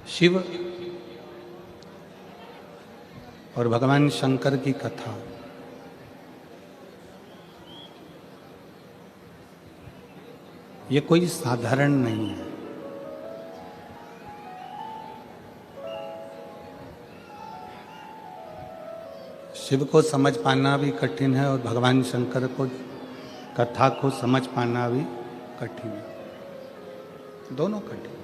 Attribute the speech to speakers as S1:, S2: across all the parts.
S1: शिव और भगवान शंकर की कथा। ये कोई साधारण नहीं है। शिव को समझ पाना भी कठिन है और भगवान शंकर को कथा को समझ पाना भी कठिन है। दोनों कठिन।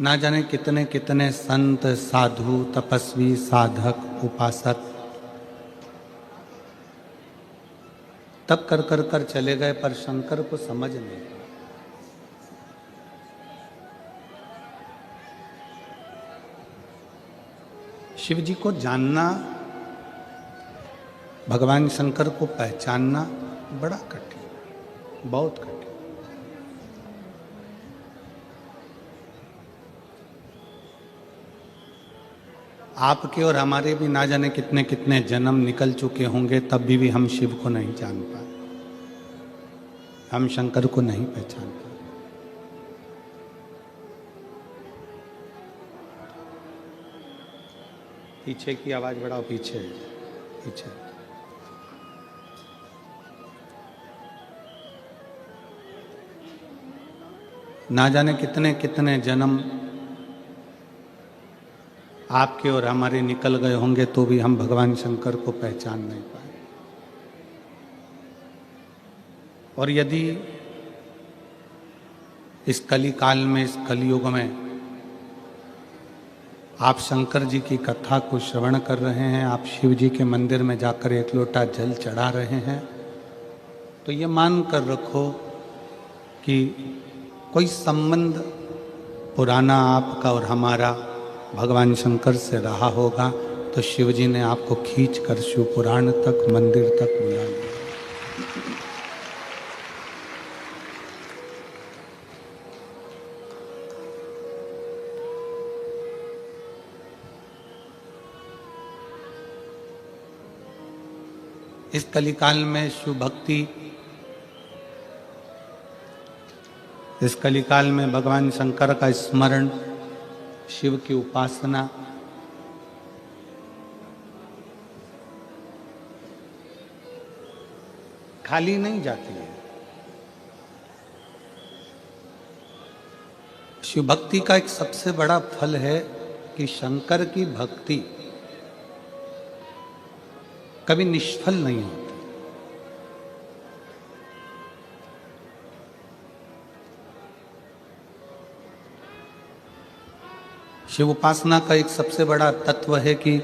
S1: ना जाने कितने कितने संत, साधु, तपस्वी, साधक, उपासक तब कर चले गए, पर शंकर को समझ नहीं पाए। शिव जी को जानना, भगवान शंकर को पहचानना बड़ा कठिन है, बहुत कठिन। आपके और हमारे भी ना जाने कितने कितने जन्म निकल चुके होंगे, तब भी हम शिव को नहीं जान पाए, हम शंकर को नहीं पहचान पाए। पीछे की आवाज बढ़ाओ, पीछे पीछे। ना जाने कितने कितने जन्म आपके और हमारे निकल गए होंगे, तो भी हम भगवान शंकर को पहचान नहीं पाए। और यदि इस कली काल में, इस कलयुग में आप शंकर जी की कथा को श्रवण कर रहे हैं, आप शिव जी के मंदिर में जाकर एक लोटा जल चढ़ा रहे हैं, तो ये मान कर रखो कि कोई संबंध पुराना आपका और हमारा भगवान शंकर से रहा होगा, तो शिव जी ने आपको खींच कर शिव पुराण तक, मंदिर तक बुला लिया। इस कलिकाल में शिव भक्ति, इस कलिकाल में भगवान शंकर का स्मरण, शिव की उपासना खाली नहीं जाती है। शिव भक्ति का एक सबसे बड़ा फल है कि शंकर की भक्ति कभी निष्फल नहीं होती। शिव उपासना का एक सबसे बड़ा तत्व है कि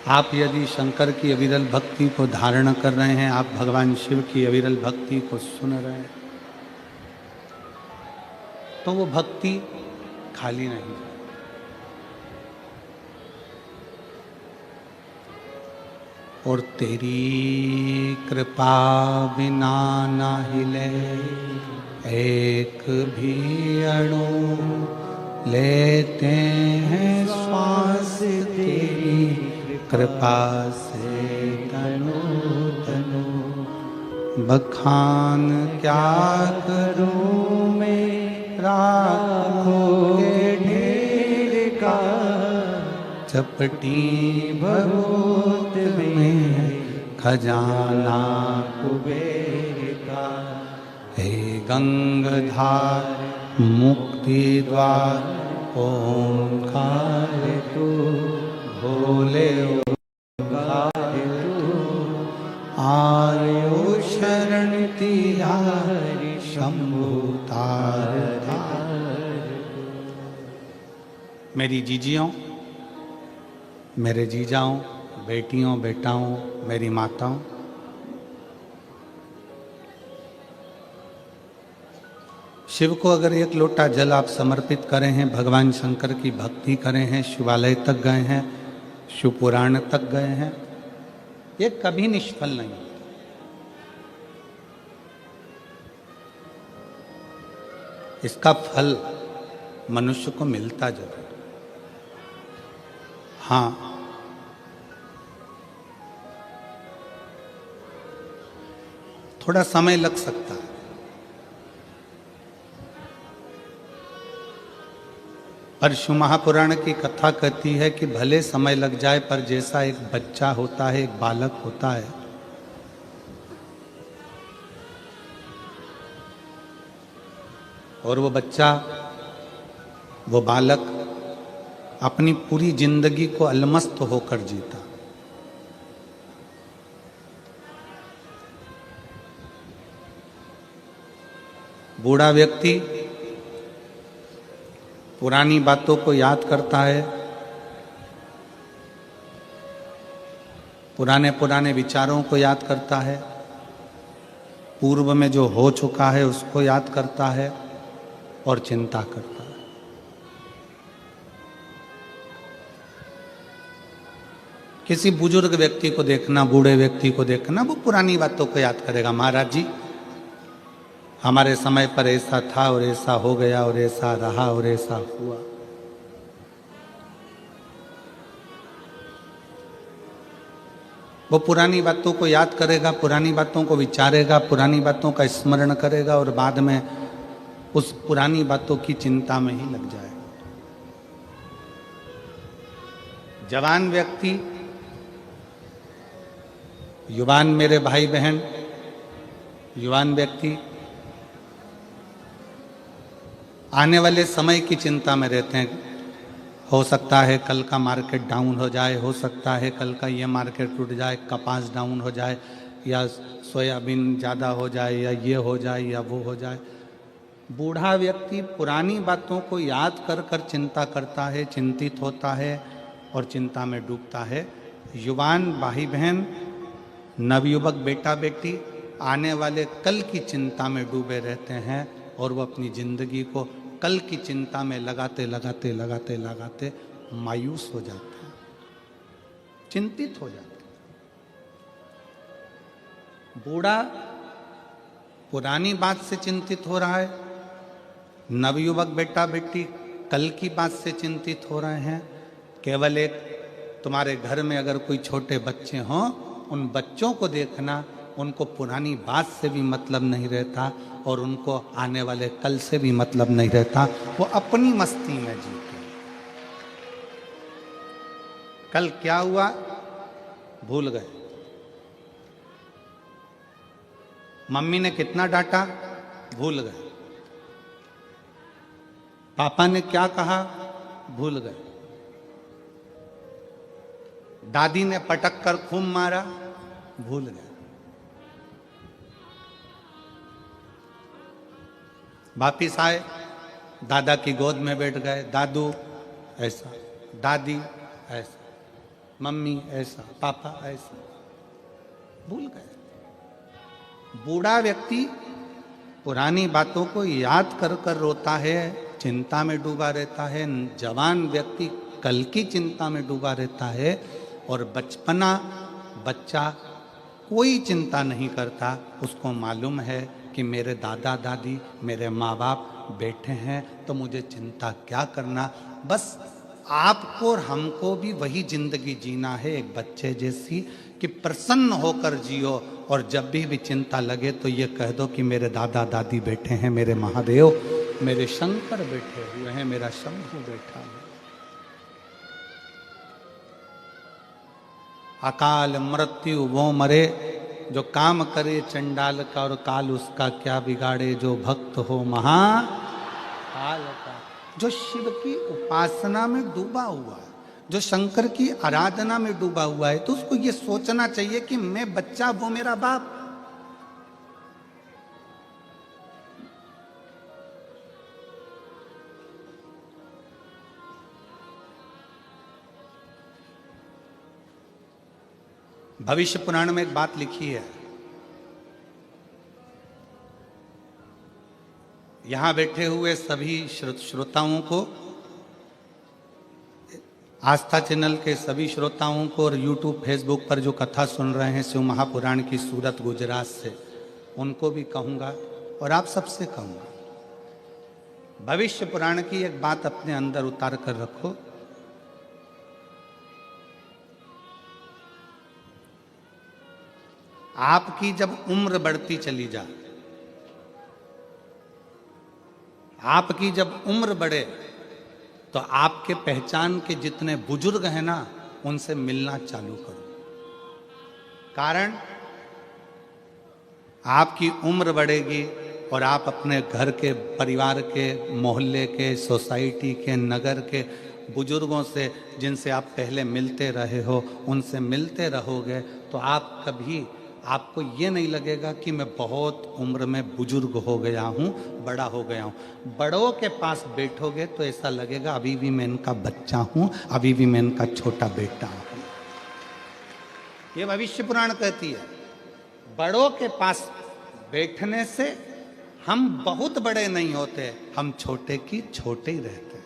S1: आप यदि शंकर की अविरल भक्ति को धारण कर रहे हैं, आप भगवान शिव की अविरल भक्ति को सुन रहे हैं, तो वो भक्ति खाली नहीं जाती। और तेरी कृपा बिना ना हिले एक भी अणु, लेते हैं श्वास तेरी कृपा से तनु तनु। बखान क्या करूं मैं राखों के ढेर का, चपटी बहुत में खजाना कुबेर का। हे गंगाधार मुक्ति द्वार ओंकार तू, भोले ओंकार तू। आयो शरण तिहारी शंभु तार तार। मेरी जीजियों, मेरे जीजाओं, बेटियों, बेटाओं, मेरी माताओं, शिव को अगर एक लोटा जल आप समर्पित करें हैं, भगवान शंकर की भक्ति करें हैं, शिवालय तक गए हैं, शिव पुराण तक गए हैं, ये कभी निष्फल नहीं। इसका फल मनुष्य को मिलता जरूर। हाँ, थोड़ा समय लग सकता है। पर शिव महापुराण की कथा कहती है कि भले समय लग जाए, पर जैसा एक बच्चा होता है, एक बालक होता है, और वो बच्चा, वो बालक अपनी पूरी जिंदगी को अलमस्त होकर जीता। बूढ़ा व्यक्ति पुरानी बातों को याद करता है, पुराने पुराने विचारों को याद करता है, पूर्व में जो हो चुका है उसको याद करता है और चिंता करता है। किसी बुजुर्ग व्यक्ति को देखना, बूढ़े व्यक्ति को देखना, वो पुरानी बातों को याद करेगा। महाराज जी, हमारे समय पर ऐसा था और ऐसा हो गया और ऐसा रहा और ऐसा हुआ। वो पुरानी बातों को याद करेगा, पुरानी बातों को विचारेगा, पुरानी बातों का स्मरण करेगा और बाद में उस पुरानी बातों की चिंता में ही लग जाएगा। जवान व्यक्ति, युवान मेरे भाई बहन, युवान व्यक्ति आने वाले समय की चिंता में रहते हैं। हो सकता है कल का मार्केट डाउन हो जाए, हो सकता है कल का ये मार्केट टूट जाए, कपास डाउन हो जाए, या सोयाबीन ज़्यादा हो जाए, या ये हो जाए या वो हो जाए। बूढ़ा व्यक्ति पुरानी बातों को याद कर कर चिंता करता है, चिंतित होता है और चिंता में डूबता है। युवान भाई बहन, नवयुवक बेटा बेटी आने वाले कल की चिंता में डूबे रहते हैं और वो अपनी जिंदगी को कल की चिंता में लगाते लगाते लगाते लगाते मायूस हो जाते हैं, चिंतित हो जाते हैं। बूढ़ा पुरानी बात से चिंतित हो रहा है, नवयुवक बेटा बेटी कल की बात से चिंतित हो रहे हैं। केवल एक, तुम्हारे घर में अगर कोई छोटे बच्चे हों, उन बच्चों को देखना, उनको पुरानी बात से भी मतलब नहीं रहता और उनको आने वाले कल से भी मतलब नहीं रहता। वो अपनी मस्ती में जीते। कल क्या हुआ भूल गए, मम्मी ने कितना डांटा भूल गए, पापा ने क्या कहा भूल गए, दादी ने पटक कर खूब मारा भूल गए। वापिस आए, दादा की गोद में बैठ गए, दादू ऐसा, दादी ऐसा, मम्मी ऐसा, पापा ऐसा, भूल गए। बूढ़ा व्यक्ति पुरानी बातों को याद कर कर रोता है, चिंता में डूबा रहता है। जवान व्यक्ति कल की चिंता में डूबा रहता है और बचपना बच्चा कोई चिंता नहीं करता। उसको मालूम है कि मेरे दादा दादी, मेरे माँ बाप बैठे हैं, तो मुझे चिंता क्या करना। बस आपको और हमको भी वही जिंदगी जीना है, एक बच्चे जैसी, कि प्रसन्न होकर जियो। और जब भी चिंता लगे तो ये कह दो कि मेरे दादा दादी बैठे हैं, मेरे महादेव, मेरे शंकर बैठे हुए हैं, मेरा शंभू बैठा है। अकाल मृत्यु वो मरे, जो काम करे चंडाल का और काल उसका क्या बिगाड़े, जो भक्त हो महाकाल का। जो शिव की उपासना में डूबा हुआ है, जो शंकर की आराधना में डूबा हुआ है, तो उसको ये सोचना चाहिए कि मैं बच्चा, वो मेरा बाप। भविष्य पुराण में एक बात लिखी है, यहां बैठे हुए सभी श्रोताओं को, आस्था चैनल के सभी श्रोताओं को, और यूट्यूब फेसबुक पर जो कथा सुन रहे हैं शिव महापुराण की सूरत गुजरात से, उनको भी कहूंगा और आप सबसे कहूंगा, भविष्य पुराण की एक बात अपने अंदर उतार कर रखो। आपकी जब उम्र बढ़ती चली जाए, आपकी जब उम्र बढ़े, तो आपके पहचान के जितने बुजुर्ग हैं ना, उनसे मिलना चालू करो। कारण आपकी उम्र बढ़ेगी और आप अपने घर के, परिवार के, मोहल्ले के, सोसाइटी के, नगर के बुजुर्गों से, जिनसे आप पहले मिलते रहे हो, उनसे मिलते रहोगे, तो आप कभी, आपको ये नहीं लगेगा कि मैं बहुत उम्र में बुजुर्ग हो गया हूँ, बड़ा हो गया हूँ। बड़ों के पास बैठोगे तो ऐसा लगेगा अभी भी मैं इनका बच्चा हूँ, अभी भी मैं इनका छोटा बेटा हूँ। ये भविष्य पुराण कहती है, बड़ों के पास बैठने से हम बहुत बड़े नहीं होते, हम छोटे की छोटे ही रहते हैं।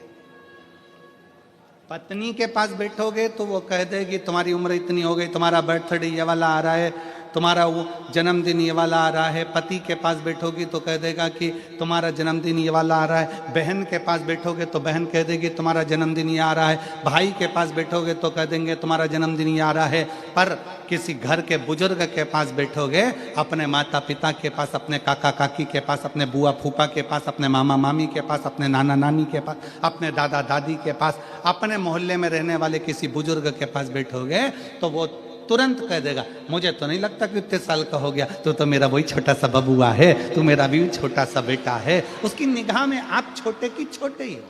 S1: पत्नी के पास बैठोगे तो वो कह देगी तुम्हारी उम्र इतनी हो गई, तुम्हारा बर्थडे ये वाला आ रहा है, तुम्हारा वो जन्मदिन ये वाला आ रहा है। पति के पास बैठोगी तो कह देगा कि तुम्हारा जन्मदिन ये वाला आ रहा है। बहन के पास बैठोगे तो बहन कह देगी तुम्हारा जन्मदिन ये आ रहा है। भाई के पास बैठोगे तो कह देंगे तुम्हारा जन्मदिन ये आ रहा है। पर किसी घर के बुजुर्ग के पास बैठोगे, अपने माता पिता के पास, अपने काका काकी के पास, अपने बुआ फूफा के पास, अपने मामा मामी के पास, अपने नाना नानी के पास, अपने दादा दादी के पास, अपने मोहल्ले में रहने वाले किसी बुजुर्ग के पास बैठोगे तो वो तुरंत कह देगा मुझे तो नहीं लगता कि इतने साल का हो गया, तो मेरा वही छोटा सा बबुआ है, तू मेरा भी छोटा सा बेटा है। उसकी निगाह में आप छोटे की छोटे ही हो,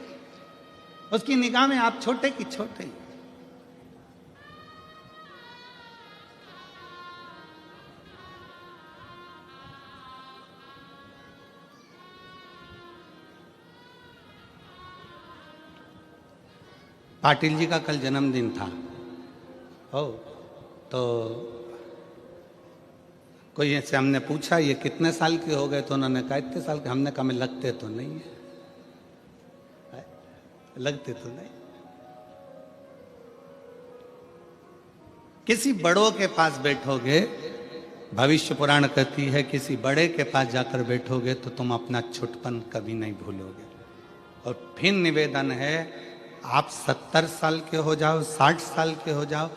S1: उसकी निगाह में आप छोटे की छोटे ही हो। पाटिल जी का कल जन्मदिन था, हो तो कोई ऐसे हमने पूछा ये कितने साल के हो गए, तो उन्होंने कहा इतने साल के। हमने कहा में लगते तो नहीं है, लगते तो नहीं। किसी बड़ों के पास बैठोगे, भविष्य पुराण कहती है किसी बड़े के पास जाकर बैठोगे तो तुम अपना छुटपन कभी नहीं भूलोगे। और फिर निवेदन है, आप 70 साल के हो जाओ, 60 साल के हो जाओ,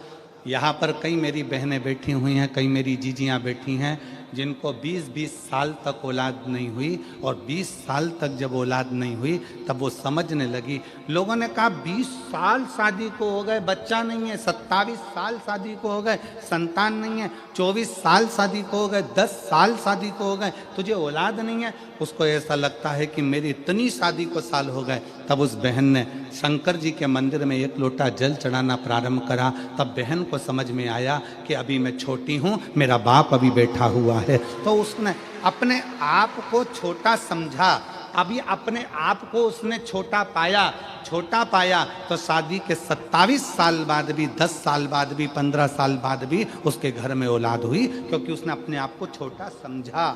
S1: यहाँ पर कई मेरी बहनें बैठी हुई हैं, कई मेरी जीजियाँ बैठी हैं जिनको 20-20 साल तक औलाद नहीं हुई, और 20 साल तक जब औलाद नहीं हुई तब वो समझने लगी। लोगों ने कहा 20 साल शादी को हो गए, बच्चा नहीं है, 27 साल शादी को हो गए, संतान नहीं है, 24 साल शादी को हो गए, 10 साल शादी को हो गए, तुझे औलाद नहीं है। उसको ऐसा लगता है कि मेरी इतनी शादी को साल हो गए। तब उस बहन ने शंकर जी के मंदिर में एक लोटा जल चढ़ाना प्रारंभ करा। तब बहन को समझ में आया कि अभी मैं छोटी हूँ, मेरा बाप अभी बैठा हुआ है। तो उसने अपने आप को छोटा समझा, अभी अपने आप को उसने छोटा पाया तो शादी के 27 साल बाद भी, 10 साल बाद भी, 15 साल बाद भी उसके घर में औलाद हुई, क्योंकि उसने अपने आप को छोटा समझा।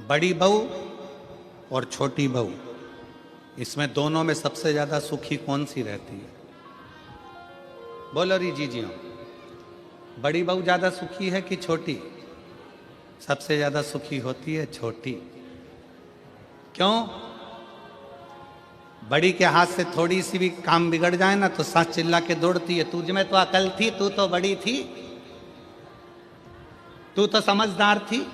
S1: बड़ी बहू और छोटी बहू, इसमें दोनों में सबसे ज्यादा सुखी कौन सी रहती है? बोलो री जी हाँ, बड़ी बहू ज्यादा सुखी है कि छोटी? सबसे ज्यादा सुखी होती है छोटी। क्यों? बड़ी के हाथ से थोड़ी सी भी काम बिगड़ जाए ना तो सास चिल्ला के दौड़ती है, तुझ में तो अकल थी, तू तो बड़ी थी, तू तो समझदार थी।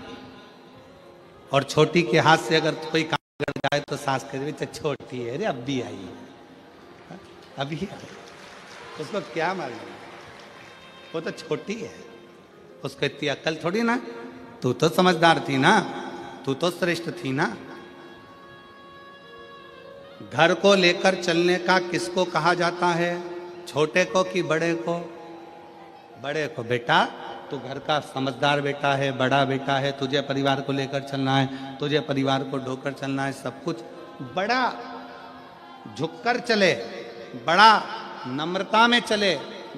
S1: और छोटी के हाथ से अगर कोई काम बिगड़ जाए तो सास कह तो छोटी है रे, अब भी आई है, अभी आई, उसको क्या मालूम, वो तो छोटी है, उसको इतनी अकल थोड़ी ना। तू तो समझदार थी ना, तू तो श्रेष्ठ थी ना। घर को लेकर चलने का किसको कहा जाता है? छोटे को कि बड़े को? बड़े को। बेटा तू घर का समझदार बेटा है, बड़ा बेटा है, तुझे परिवार को लेकर चलना है, तुझे परिवार को ढोकर चलना है, सब कुछ। बड़ा झुककर चले, बड़ा नम्रता में चले,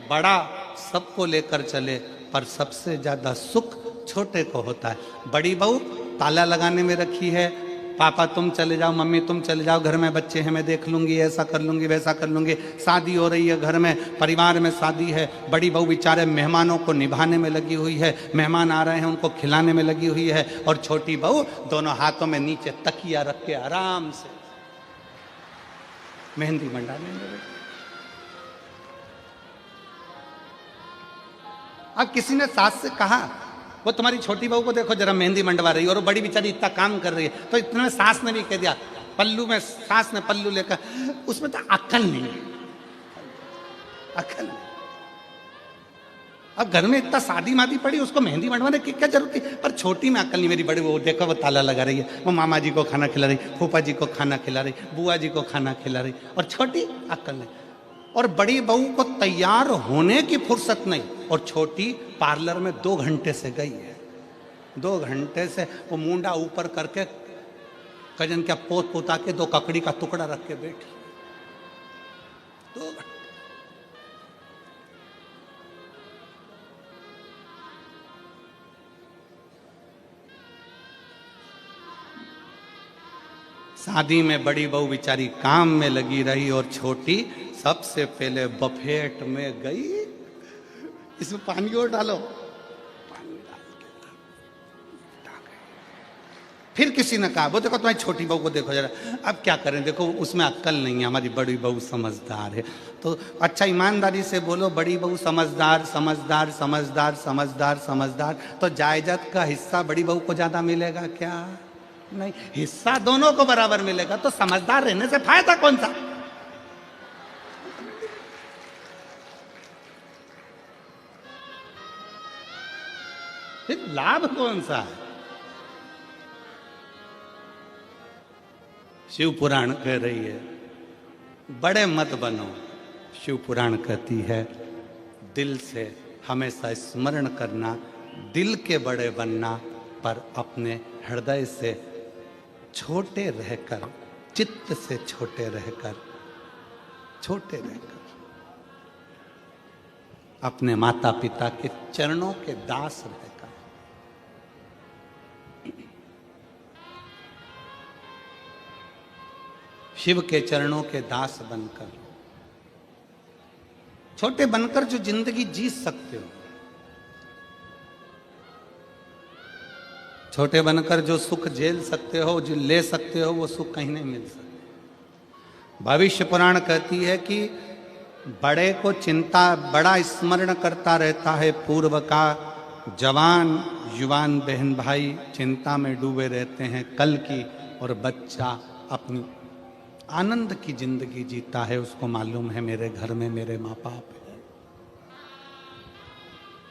S1: बड़ा सबको लेकर चले, पर सबसे ज्यादा सुख छोटे को होता है। बड़ी बहू ताला लगाने में रखी है, पापा तुम चले जाओ, मम्मी तुम चले जाओ, घर में बच्चे हैं, मैं देख लूंगी, ऐसा कर लूंगी, वैसा कर लूंगी। शादी हो रही है, घर में परिवार में शादी है, बड़ी बहू बेचारे मेहमानों को निभाने में लगी हुई है, मेहमान आ रहे हैं उनको खिलाने में लगी हुई है, और छोटी बहू दोनों हाथों में नीचे तकिया रख के आराम से मेहंदी मंडाने में लगी। अब किसी ने सास से कहा, वो तुम्हारी छोटी बहू को देखो जरा मेहंदी मंडवा रही है और वो बड़ी बेचारी इतना काम कर रही है, तो इतने में सास ने भी कह दिया, पल्लू में सास ने पल्लू लेकर, उसमें तो अक्ल नहीं है, अक्ल नहीं। अब घर में इतना शादी मादी पड़ी, उसको मेहंदी मंडवाने की क्या जरूरत थी? पर छोटी में अक्ल नहीं। मेरी बड़ी वो देखो वो ताला लगा रही है, वो मामा जी को खाना खिला रही, फूफा जी को खाना खिला रही, बुआ जी को खाना खिला रही, और छोटी अक्ल नहीं। और बड़ी बहू को तैयार होने की फुर्सत नहीं, और छोटी पार्लर में 2 घंटे से गई है, 2 घंटे से वो मुंडा ऊपर करके कजन क्या पोत पोता के 2 ककड़ी का टुकड़ा रख के बैठी 2 घंटे। शादी में बड़ी बहू बेचारी काम में लगी रही और छोटी सबसे पहले बफेट में गई। इसमें पानी और डालो, पानी डाल के फिर किसी ने कहा, वो देखो तुम्हारी छोटी बहू को देखो जरा। अब क्या करें, देखो उसमें अक्ल नहीं है, हमारी बड़ी बहू समझदार है। तो अच्छा ईमानदारी से बोलो, बड़ी बहू समझदार समझदार समझदार समझदार समझदार, तो जायदाद का हिस्सा बड़ी बहू को ज्यादा मिलेगा क्या? नहीं, हिस्सा दोनों को बराबर मिलेगा। तो समझदार रहने से फायदा कौन सा? फिर लाभ कौन सा है? शिव पुराण कह रही है, बड़े मत बनो। शिव पुराण कहती है, दिल से हमेशा स्मरण करना, दिल के बड़े बनना, पर अपने हृदय से छोटे रहकर, चित्त से छोटे रहकर, छोटे रहकर अपने माता पिता के चरणों के दास रहकर, शिव के चरणों के दास बनकर, छोटे बनकर जो जिंदगी जी सकते हो, छोटे बनकर जो सुख झेल सकते हो, जो ले सकते हो, वो सुख कहीं नहीं मिल सकता। भविष्य पुराण कहती है कि बड़े को चिंता, बड़ा स्मरण करता रहता है पूर्व का, जवान युवान बहन भाई चिंता में डूबे रहते हैं कल की, और बच्चा अपनी आनंद की जिंदगी जीता है। उसको मालूम है मेरे घर में मेरे माँ बाप है,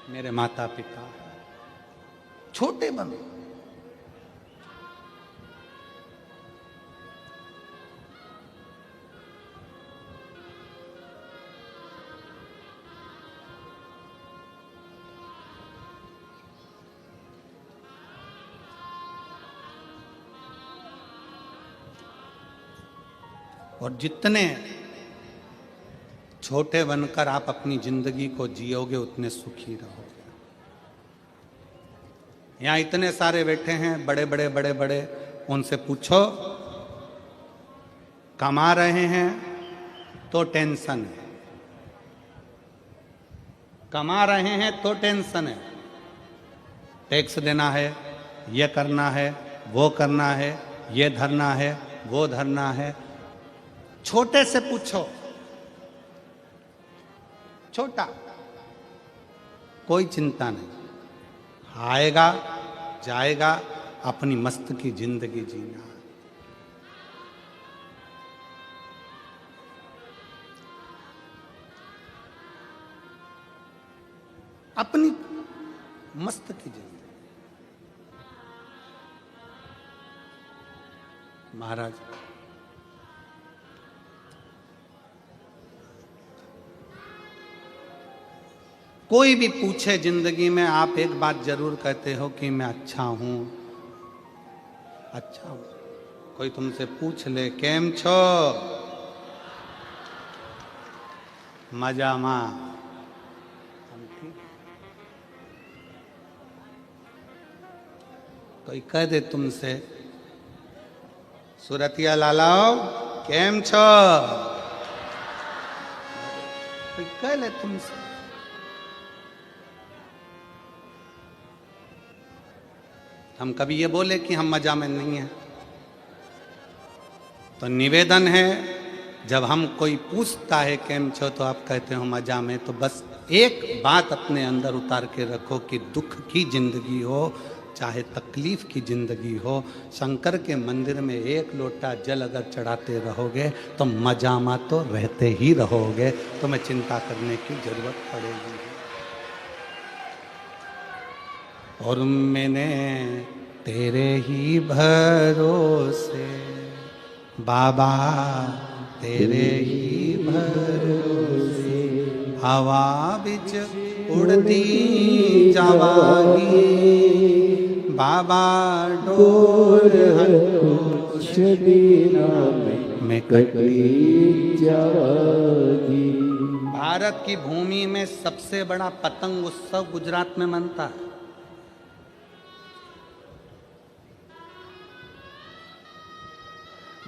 S1: मेरे माता पिता है। छोटे बनो, और जितने छोटे बनकर आप अपनी जिंदगी को जियोगे उतने सुखी रहोगे। यहां इतने सारे बैठे हैं, बड़े बड़े बड़े बड़े, उनसे पूछो, कमा रहे हैं तो टेंशन है, कमा रहे हैं तो टेंशन है, टैक्स देना है, ये करना है, वो करना है, ये धरना है, वो धरना है। छोटे से पूछो, छोटा, कोई चिंता नहीं, आएगा जाएगा, अपनी मस्त की जिंदगी जीना। अपनी मस्त की जिंदगी। महाराज कोई भी पूछे जिंदगी में, आप एक बात जरूर कहते हो कि मैं अच्छा हूं, अच्छा हूं। कोई तुमसे पूछ ले, केम छो, मजा मां, कोई कह दे तुमसे, सुरतिया लालाओ केम छो, कोई कह ले तुमसे, हम कभी ये बोले कि हम मजा में नहीं हैं? तो निवेदन है जब हम कोई पूछता है केम छो तो आप कहते हो मजा में, तो बस एक बात अपने अंदर उतार के रखो कि दुख की जिंदगी हो चाहे तकलीफ की जिंदगी हो, शंकर के मंदिर में एक लोटा जल अगर चढ़ाते रहोगे तो मजामा तो रहते ही रहोगे, तुम्हें चिंता करने की जरूरत पड़ेगी। और मैंने तेरे ही भरोसे बाबा, तेरे ही भरोसे हवा बिच उड़ती जावागी, बाबा डोर में कटी जावागी। भारत की भूमि में सबसे बड़ा पतंग उत्सव गुजरात में मनता है।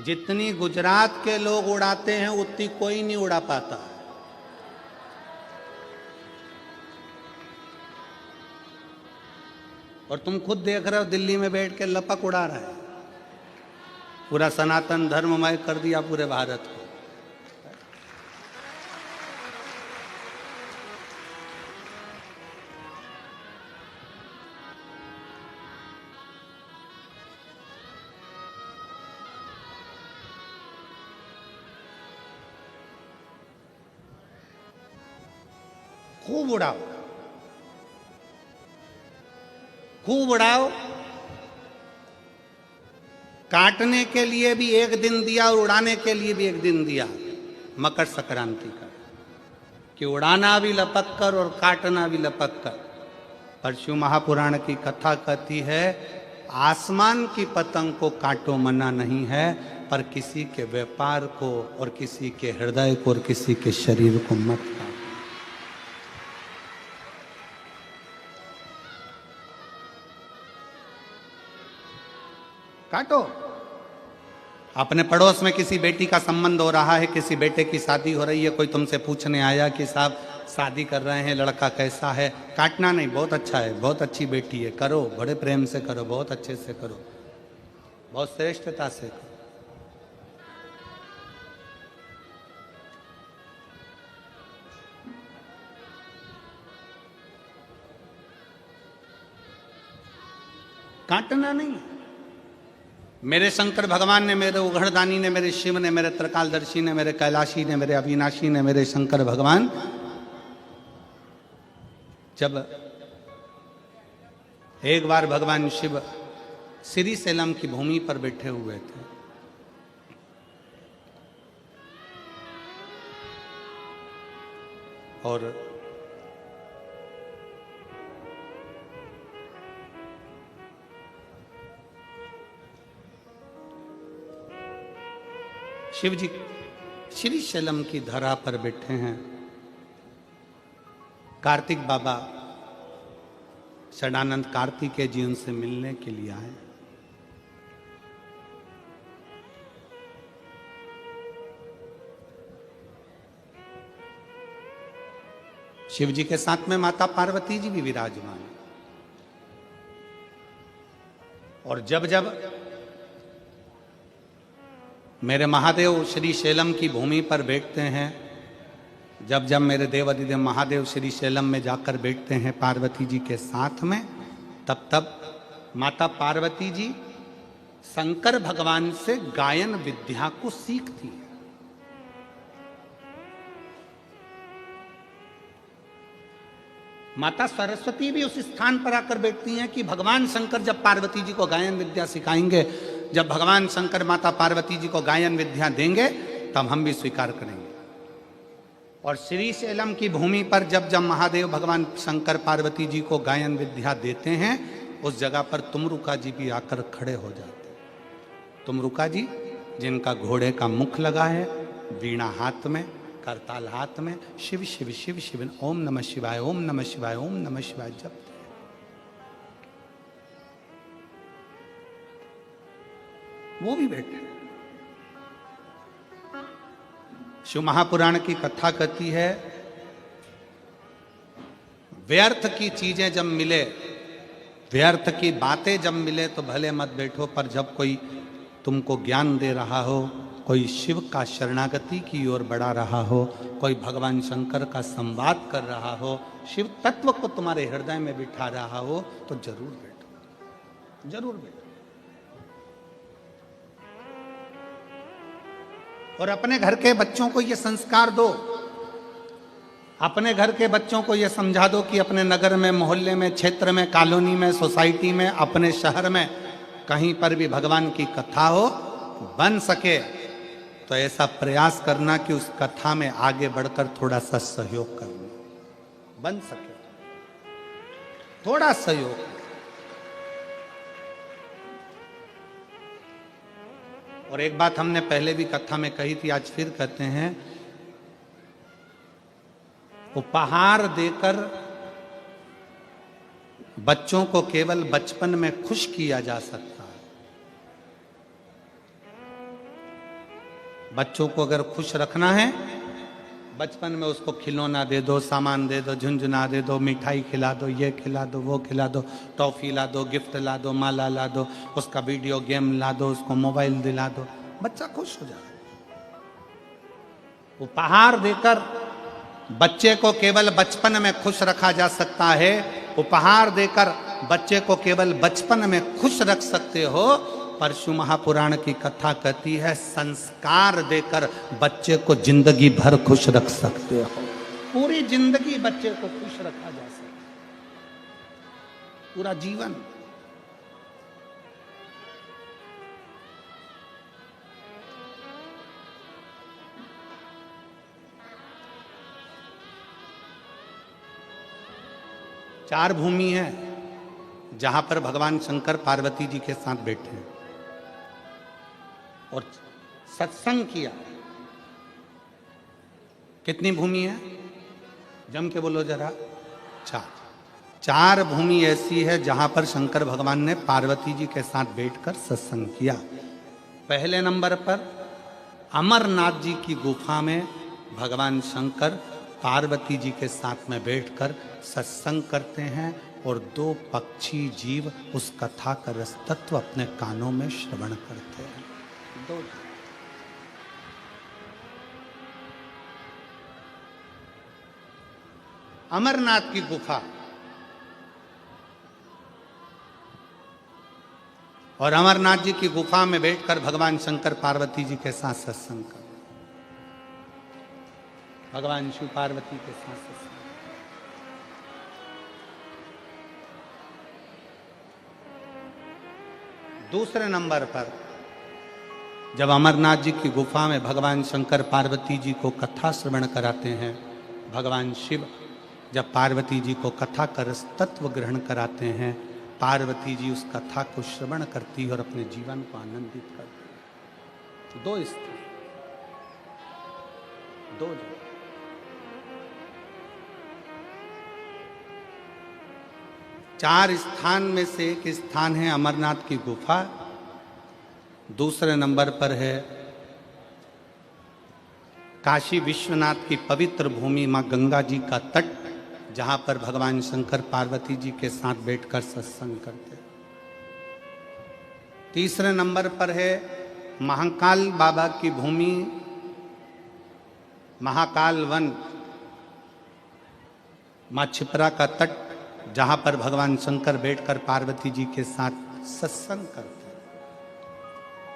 S1: जितनी गुजरात के लोग उड़ाते हैं उतनी कोई नहीं उड़ा पाता। और तुम खुद देख रहे हो दिल्ली में बैठ के लपक उड़ा रहा है। पूरा सनातन धर्ममय कर दिया पूरे भारत को। खूब उड़ाओ, खूब उड़ाओ। काटने के लिए भी एक दिन दिया और उड़ाने के लिए भी एक दिन दिया, मकर संक्रांति का, कि उड़ाना भी लपक कर और काटना भी लपक कर। पर शिव महापुराण की कथा कहती है आसमान की पतंग को काटो मना नहीं है, पर किसी के व्यापार को और किसी के हृदय को और किसी के शरीर को मत काटो। काटो। अपने पड़ोस में किसी बेटी का संबंध हो रहा है, किसी बेटे की शादी हो रही है, कोई तुमसे पूछने आया कि साहब शादी कर रहे हैं, लड़का कैसा है? काटना नहीं, बहुत अच्छा है, बहुत अच्छी बेटी है, करो, बड़े प्रेम से करो, बहुत अच्छे से करो, बहुत श्रेष्ठता से करो। काटना नहीं। मेरे शंकर भगवान ने, मेरे उघड़दानी ने, मेरे शिव ने, मेरे त्रिकालदर्शी ने, मेरे कैलाशी ने, मेरे अविनाशी ने, मेरे शंकर भगवान जब एक बार भगवान शिव श्री सेलम की भूमि पर बैठे हुए थे, और शिव जी श्री शैलम की धरा पर बैठे हैं। कार्तिक बाबा षडानंद कार्तिकेय जी उनसे मिलने के लिए आए। शिव जी के साथ में माता पार्वती जी भी विराजमान है। और जब जब मेरे महादेव श्री शैलम की भूमि पर बैठते हैं, जब जब मेरे देव अधिदेव महादेव श्री शैलम में जाकर बैठते हैं पार्वती जी के साथ में, तब तब माता पार्वती जी शंकर भगवान से गायन विद्या को सीखती है। माता सरस्वती भी उस स्थान पर आकर बैठती हैं कि भगवान शंकर जब पार्वती जी को गायन विद्या सिखाएंगे, जब भगवान शंकर माता पार्वती जी को गायन विद्या देंगे, तब हम भी स्वीकार करेंगे। और श्री शैलम की भूमि पर जब जब महादेव भगवान शंकर पार्वती जी को गायन विद्या देते हैं, उस जगह पर तुमरुका जी भी आकर खड़े हो जाते हैं। तुमरुका जी जिनका घोड़े का मुख लगा है, वीणा हाथ में, करताल हाथ में, शिव शिव शिव शिव, ओम नमः शिवाय, ओम नमः शिवाय, ओम नमः शिवाय जपते हैं। वो भी बैठे। शिव महापुराण की कथा कहती है व्यर्थ की चीजें जब मिले, व्यर्थ की बातें जब मिले तो भले मत बैठो, पर जब कोई तुमको ज्ञान दे रहा हो, कोई शिव का शरणागति की ओर बढ़ा रहा हो, कोई भगवान शंकर का संवाद कर रहा हो, शिव तत्व को तुम्हारे हृदय में बिठा रहा हो, तो जरूर बैठो, जरूर बैठो। और अपने घर के बच्चों को यह संस्कार दो, अपने घर के बच्चों को यह समझा दो कि अपने नगर में, मोहल्ले में, क्षेत्र में, कॉलोनी में, सोसाइटी में, अपने शहर में कहीं पर भी भगवान की कथा हो, बन सके तो ऐसा प्रयास करना कि uस कथा में आगे बढ़कर थोड़ा सा सहयोग करना, बन सके थोड़ा सहयोग। और एक बात हमने पहले भी कथा में कही थी, आज फिर कहते हैं, उपहार देकर बच्चों को केवल बचपन में खुश किया जा सकता है। बच्चों को अगर खुश रखना है, बचपन में उसको खिलौना दे दो, सामान दे दो, झुंझुना दे दो, मिठाई खिला दो, ये खिला दो, वो खिला दो, टॉफी ला दो, गिफ्ट ला दो, माला ला दो, उसका वीडियो गेम ला दो, उसको मोबाइल दिला दो, बच्चा खुश हो जाए। उपहार देकर बच्चे को केवल बचपन में खुश रखा जा सकता है। उपहार देकर बच्चे को केवल बचपन में खुश रख सकते हो। परशु महापुराण की कथा कहती है, संस्कार देकर बच्चे को जिंदगी भर खुश रख सकते हो। पूरी जिंदगी बच्चे को खुश रखा जा सकता है, पूरा जीवन। चार भूमि है जहां पर भगवान शंकर पार्वती जी के साथ बैठे हैं और सत्संग किया। कितनी भूमि है? जम के बोलो जरा। चार भूमि ऐसी है जहां पर शंकर भगवान ने पार्वती जी के साथ बैठकर सत्संग किया। पहले नंबर पर अमरनाथ जी की गुफा में भगवान शंकर पार्वती जी के साथ में बैठकर सत्संग करते हैं और दो पक्षी जीव उस कथा का रस तत्व अपने कानों में श्रवण करते हैं। दो अमरनाथ की गुफा और अमरनाथ जी की गुफा में बैठकर भगवान शंकर पार्वती जी के साथ सत्संग कर, भगवान शिव पार्वती के साथ सत्संग। दूसरे नंबर पर जब अमरनाथ जी की गुफा में भगवान शंकर पार्वती जी को कथा श्रवण कराते हैं, भगवान शिव जब पार्वती जी को कथा का रस तत्व ग्रहण कराते हैं, पार्वती जी उस कथा को श्रवण करती और अपने जीवन को आनंदित करती। दो स्थान, दो जगह। चार स्थान में से एक स्थान है अमरनाथ की गुफा। दूसरे नंबर पर है काशी विश्वनाथ की पवित्र भूमि मां गंगा जी का तट, जहां पर भगवान शंकर पार्वती जी के साथ बैठकर सत्संग करते। तीसरे नंबर पर है महाकाल बाबा की भूमि, महाकाल वन, मां छिपरा का तट, जहां पर भगवान शंकर बैठकर पार्वती जी के साथ सत्संग करते हैं।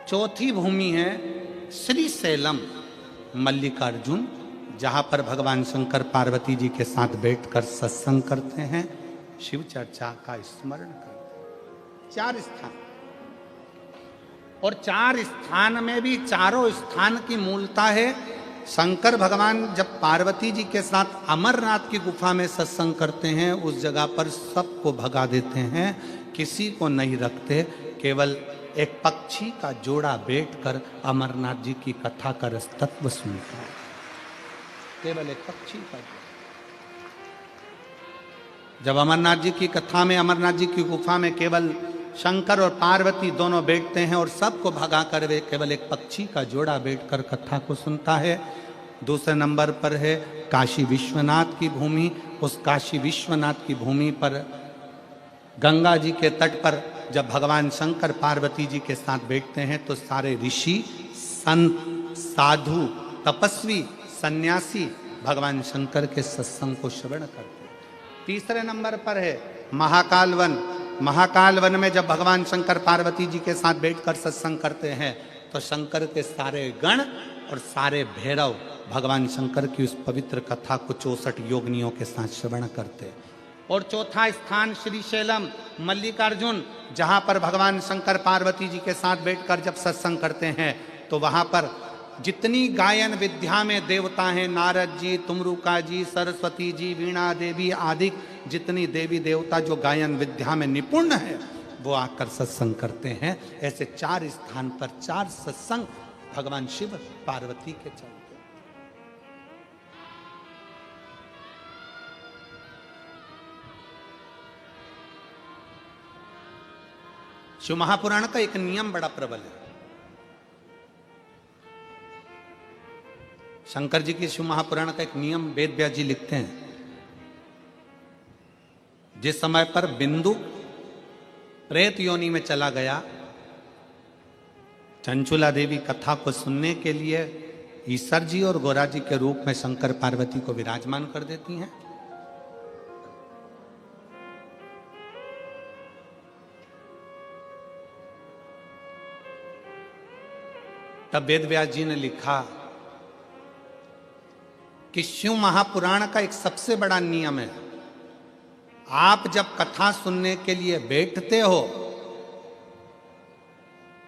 S1: चौथी भूमि है श्री सैलम मल्लिकार्जुन, जहां पर भगवान शंकर पार्वती जी के साथ बैठकर सत्संग करते हैं, शिव चर्चा का स्मरण करते हैं। चार स्थान, और चार स्थान में भी चारों स्थान की मूलता है। शंकर भगवान जब पार्वती जी के साथ अमरनाथ की गुफा में सत्संग करते हैं, उस जगह पर सबको भगा देते हैं, किसी को नहीं रखते। केवल एक पक्षी का जोड़ा बैठकर अमरनाथ जी की कथा का रस तत्व सुनता है। केवल एक पक्षी का जोड़ा। जब अमरनाथ जी की कथा में, अमरनाथ जी की गुफा में केवल शंकर और पार्वती दोनों बैठते हैं और सबको भगा कर वे केवल एक पक्षी का जोड़ा बैठकर कथा को सुनता है। दूसरे नंबर पर है काशी विश्वनाथ की भूमि। उस काशी विश्वनाथ की भूमि पर गंगा जी के तट पर जब भगवान शंकर पार्वती जी के साथ बैठते हैं तो सारे ऋषि, संत साधु, तपस्वी, सन्यासी भगवान शंकर के सत्संग को श्रवण करते हैं। तीसरे नंबर पर है महाकाल वन। महाकाल वन में जब भगवान शंकर पार्वती जी के साथ बैठकर सत्संग करते हैं तो शंकर के सारे गण और सारे भैरव भगवान शंकर की उस पवित्र कथा को 64 योगिनियों के साथ श्रवण करते हैं। और चौथा स्थान श्रीशैलम मल्लिकार्जुन, जहां पर भगवान शंकर पार्वती जी के साथ बैठकर जब सत्संग करते हैं तो वहां पर जितनी गायन विद्या में देवता हैं, नारद जी, तुमरुका जी, सरस्वती जी, वीणा देवी आदि जितनी देवी देवता जो गायन विद्या में निपुण है वो आकर सत्संग करते हैं। ऐसे 4 स्थान पर 4 सत्संग भगवान शिव पार्वती के चलते। शिव महापुराण का एक नियम बड़ा प्रबल है। शंकर जी के शिव महापुराण का एक नियम वेद व्यास जी लिखते हैं, जिस समय पर बिंदु प्रेत योनि में चला गया, चंचुला देवी कथा को सुनने के लिए ईश्वर जी और गोरा जी के रूप में शंकर पार्वती को विराजमान कर देती हैं। तब वेद व्यास जी ने लिखा कि शिव महापुराण का एक सबसे बड़ा नियम है, आप जब कथा सुनने के लिए बैठते हो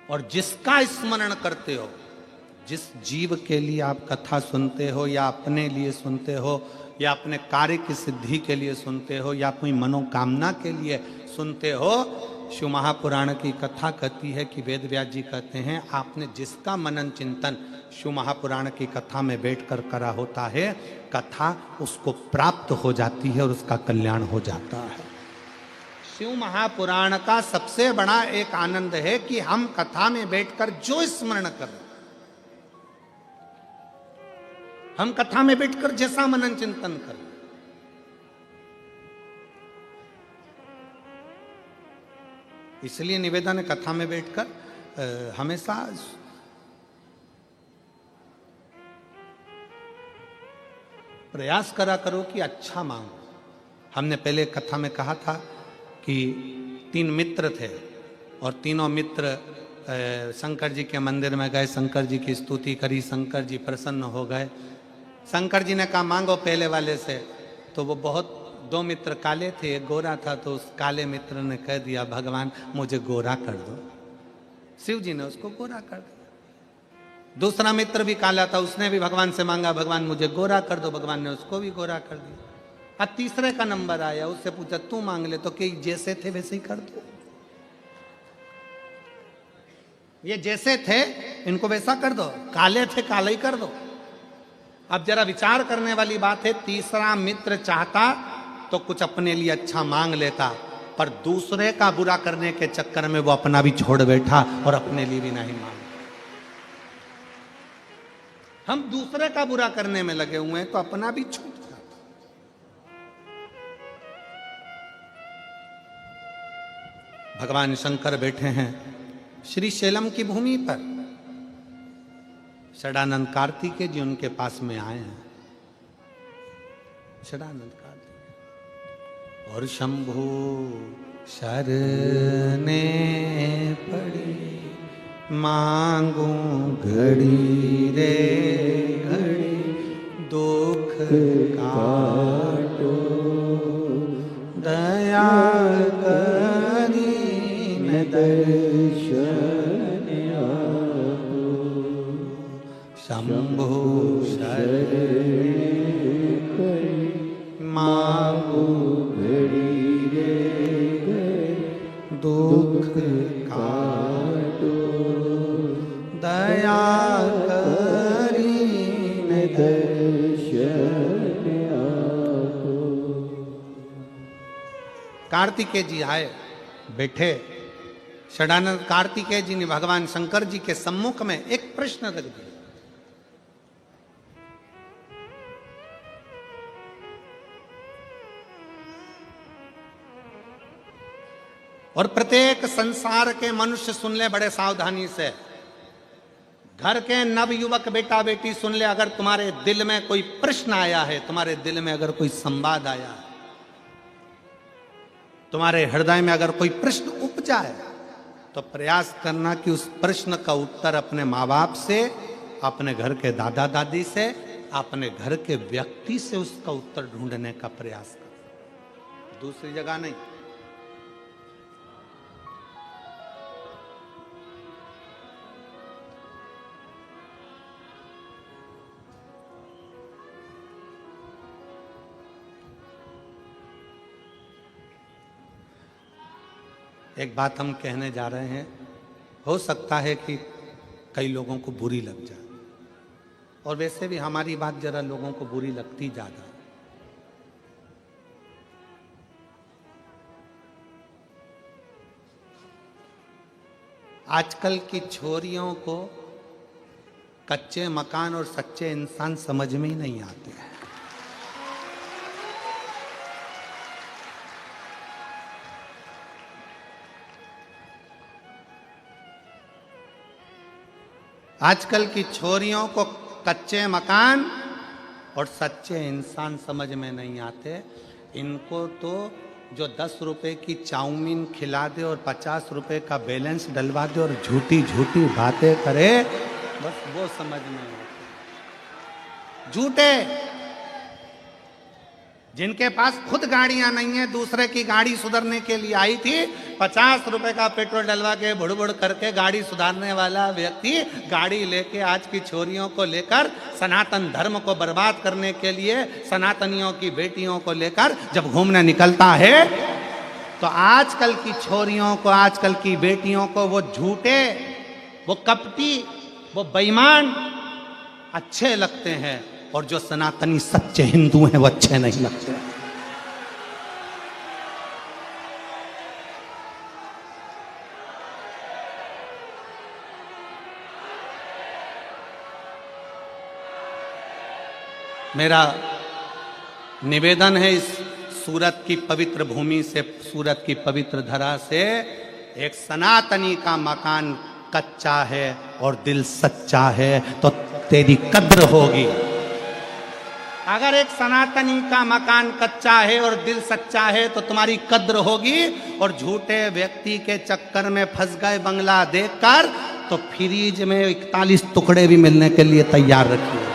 S1: और जिसका स्मरण करते हो, जिस जीव के लिए आप कथा सुनते हो या अपने लिए सुनते हो या अपने कार्य की सिद्धि के लिए सुनते हो या कोई मनोकामना के लिए सुनते हो, शिव महापुराण की कथा कहती है कि वेद व्यास जी कहते हैं आपने जिसका मनन चिंतन शिव महापुराण की कथा में बैठकर करा होता है, कथा उसको प्राप्त हो जाती है और उसका कल्याण हो जाता है। शिव महापुराण का सबसे बड़ा एक आनंद है कि हम कथा में बैठकर जो स्मरण कर, हम कथा में बैठकर जैसा मनन चिंतन करें, इसलिए निवेदन है कथा में बैठकर हमेशा प्रयास करा करो कि अच्छा मांगो। हमने पहले कथा में कहा था कि 3 मित्र थे और तीनों मित्र शंकर जी के मंदिर में गए, शंकर जी की स्तुति करी, शंकर जी प्रसन्न हो गए। शंकर जी ने कहा मांगो पहले वाले से, तो वो बहुत 2 मित्र काले थे, एक गोरा था, तो उस काले मित्र ने कह दिया भगवान मुझे गोरा कर दो। शिव जी ने उसको गोरा कर दिया। दूसरा मित्र भी काला था, उसने भी भगवान से मांगा भगवान मुझे गोरा कर दो, भगवान ने उसको भी गोरा कर दिया। अब तीसरे का नंबर आया, उससे पूछा तू मांग ले, तो कि जैसे थे वैसे ही कर दो, ये जैसे थे इनको वैसा कर दो, काले थे काला ही कर दो। अब जरा विचार करने वाली बात है, तीसरा मित्र चाहता तो कुछ अपने लिए अच्छा मांग लेता, पर दूसरे का बुरा करने के चक्कर में वो अपना भी छोड़ बैठा और अपने लिए भी नहीं मांगा। हम दूसरे का बुरा करने में लगे हुए हैं तो अपना भी छूट जाता। भगवान शंकर बैठे हैं श्रीशैलम की भूमि पर, षडानंद कार्तिकेय जी उनके पास में आए हैं। षडानंद कार्तिकेय और शंभु शरने पड़ी, मांगू घड़ी रे घड़ी, दुख काटो दया करी न दर्शन आपो, शंभु शरणे पड़ी, मांगू घड़ी रे घड़ी, दुख काटो दया करी न दर्शन आपो। कार्तिकेय जी आए, बैठे। षडानंद कार्तिकेय जी ने भगवान शंकर जी के सम्मुख में एक प्रश्न रख दिया। और प्रत्येक संसार के मनुष्य सुन ले बड़े सावधानी से, घर के नवयुवक बेटा बेटी सुन ले, अगर तुम्हारे दिल में कोई प्रश्न आया है, तुम्हारे दिल में अगर कोई संवाद आया है, तुम्हारे हृदय में अगर कोई प्रश्न उपजा है, तो प्रयास करना कि उस प्रश्न का उत्तर अपने माँ बाप से, अपने घर के दादा दादी से, अपने घर के व्यक्ति से उसका उत्तर ढूंढने का प्रयास कर, दूसरी जगह नहीं। एक बात हम कहने जा रहे हैं, हो सकता है कि कई लोगों को बुरी लग जाए, और वैसे भी हमारी बात जरा लोगों को बुरी लगती ज्यादा। आजकल की छोरियों को कच्चे मकान और सच्चे इंसान समझ में ही नहीं आते हैं। आजकल की छोरियों को कच्चे मकान और सच्चे इंसान समझ में नहीं आते। इनको तो जो 10 रुपए की चाउमीन खिला दे और 50 रुपए का बैलेंस डलवा दे और झूठी झूठी बातें करे, बस वो समझ में आते। झूठे, जिनके पास खुद गाड़ियां नहीं है, दूसरे की गाड़ी सुधारने के लिए आई थी, 50 रुपए का पेट्रोल डलवा के बुड़ करके गाड़ी सुधारने वाला व्यक्ति गाड़ी लेके आज की छोरियों को लेकर सनातन धर्म को बर्बाद करने के लिए सनातनियों की बेटियों को लेकर जब घूमने निकलता है, तो आजकल की छोरियों को, आजकल की बेटियों को वो झूठे, वो कपटी, वो बेईमान अच्छे लगते हैं, और जो सनातनी सच्चे हिंदू हैं वो अच्छे नहीं लगते। मेरा निवेदन है, इस सूरत की पवित्र भूमि से, सूरत की पवित्र धरा से, एक सनातनी का मकान कच्चा है और दिल सच्चा है तो तेरी कद्र होगी। अगर एक सनातनी का मकान कच्चा है और दिल सच्चा है तो तुम्हारी कद्र होगी, और झूठे व्यक्ति के चक्कर में फंस गए बंगला देखकर, तो फ्रीज में 41 टुकड़े भी मिलने के लिए तैयार रखिए।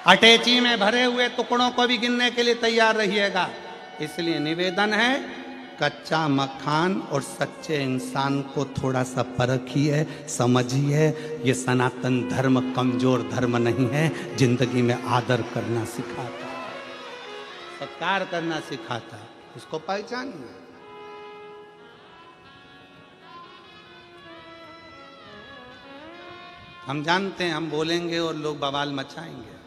S1: अटैची में भरे हुए टुकड़ों को भी गिनने के लिए तैयार रहिएगा। इसलिए निवेदन है, कच्चा मकान और सच्चे इंसान को थोड़ा सा परखिए, समझिए। ये सनातन धर्म कमजोर धर्म नहीं है, जिंदगी में आदर करना सिखाता है, सत्कार करना सिखाता है, इसको पहचानिए। हम जानते हैं हम बोलेंगे और लोग बवाल मचाएंगे,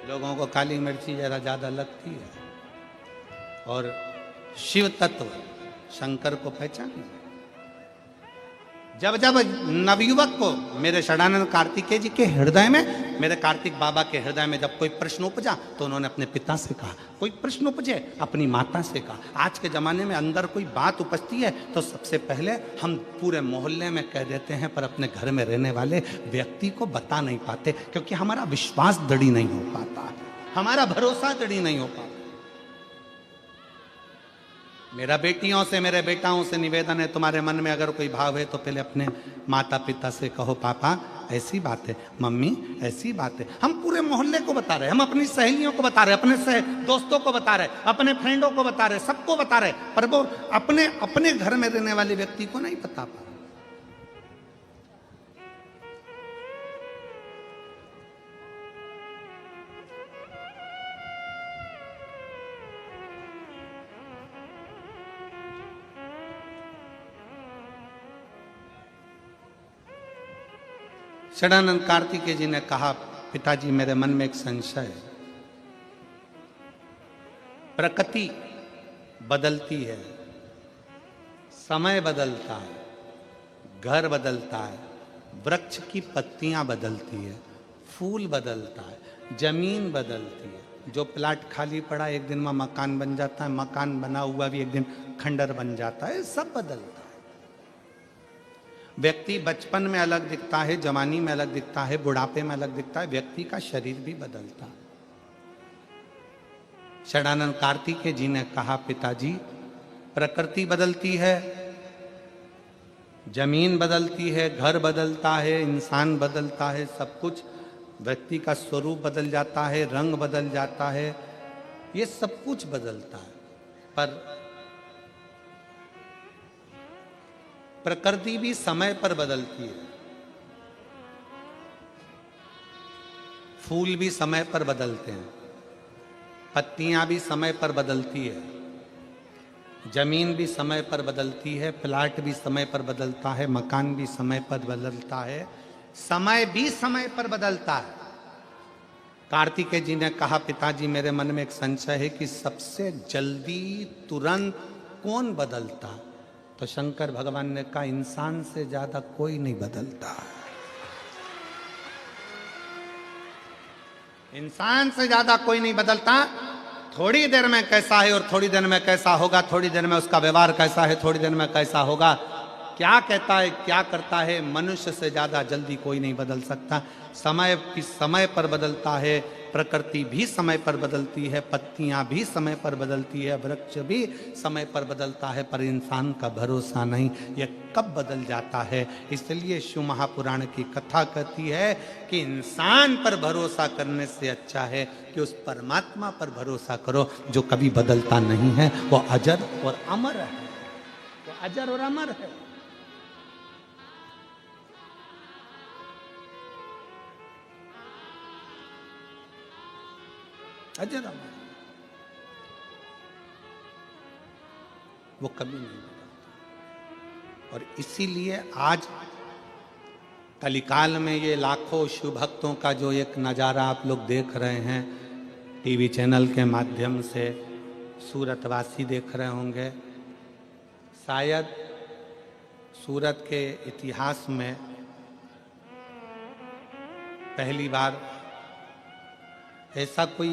S1: लोगों को काली मिर्ची जरा ज्यादा लगती है, और शिव तत्व शंकर को पहचानिए। जब जब नवयुवक को, मेरे षडानंद कार्तिकेय जी के हृदय में, मेरे कार्तिक बाबा के हृदय में जब कोई प्रश्न उपजा तो उन्होंने अपने पिता से कहा, कोई प्रश्न उपजे अपनी माता से कहा। आज के जमाने में अंदर कोई बात उपजती है तो सबसे पहले हम पूरे मोहल्ले में कह देते हैं, पर अपने घर में रहने वाले व्यक्ति को बता नहीं पाते, क्योंकि हमारा विश्वास दृढ़ नहीं हो पाता, हमारा भरोसा दृढ़ नहीं हो पाता। मेरा बेटियों से, मेरे बेटाओं से निवेदन है, तुम्हारे मन में अगर कोई भाव है तो पहले अपने माता पिता से कहो, पापा ऐसी बात है, मम्मी ऐसी बात है। हम पूरे मोहल्ले को बता रहे, हम अपनी सहेलियों को बता रहे, अपने दोस्तों को बता रहे, अपने फ्रेंडों को बता रहे, सबको बता रहे, पर वो अपने अपने घर में रहने वाले व्यक्ति को नहीं बता पा रहे। षडानंद कार्तिकेय जी ने कहा, पिताजी मेरे मन में एक संशय है, प्रकृति बदलती है, समय बदलता है, घर बदलता है, वृक्ष की पत्तियां बदलती है, फूल बदलता है, जमीन बदलती है। जो प्लाट खाली पड़ा एक दिन में मकान बन जाता है, मकान बना हुआ भी एक दिन खंडर बन जाता है, सब बदलता है। व्यक्ति बचपन में अलग दिखता है, जवानी में अलग दिखता है, बुढ़ापे में अलग दिखता है, व्यक्ति का शरीर भी बदलता है। षडानंद कार्तिकेय जी ने कहा, पिताजी प्रकृति बदलती है, जमीन बदलती है, घर बदलता है, इंसान बदलता है, सब कुछ, व्यक्ति का स्वरूप बदल जाता है, रंग बदल जाता है, ये सब कुछ बदलता है, पर प्रकृति भी समय पर बदलती है। फूल भी समय पर बदलते हैं, पत्तियां भी समय पर बदलती है, जमीन भी समय पर बदलती है, प्लाट भी समय पर बदलता है, मकान भी समय पर बदलता है, समय भी समय पर बदलता है। कार्तिकेय जी ने कहा, पिताजी मेरे मन में एक संशय है कि सबसे जल्दी तुरंत कौन बदलता? तो शंकर भगवान ने कहा, इंसान से ज्यादा कोई नहीं बदलता। इंसान से ज्यादा कोई नहीं बदलता। थोड़ी देर में कैसा है और थोड़ी देर में कैसा होगा, थोड़ी देर में उसका व्यवहार कैसा है, थोड़ी देर में कैसा होगा, क्या कहता है, क्या करता है, मनुष्य से ज्यादा जल्दी कोई नहीं बदल सकता। समय की समय पर बदलता है, प्रकृति भी समय पर बदलती है, पत्तियां भी समय पर बदलती है, वृक्ष भी समय पर बदलता है, पर इंसान का भरोसा नहीं, यह कब बदल जाता है। इसलिए शिव महापुराण की कथा कहती है कि इंसान पर भरोसा करने से अच्छा है कि उस परमात्मा पर भरोसा करो जो कभी बदलता नहीं है, वो अजर और अमर है, वो अजर और अमर है। अजर अमर, वो कभी नहीं बदलता। और इसीलिए आज कलिकाल में ये लाखों शिव भक्तों का जो एक नज़ारा आप लोग देख रहे हैं टीवी चैनल के माध्यम से, सूरतवासी देख रहे होंगे, शायद सूरत के इतिहास में पहली बार ऐसा कोई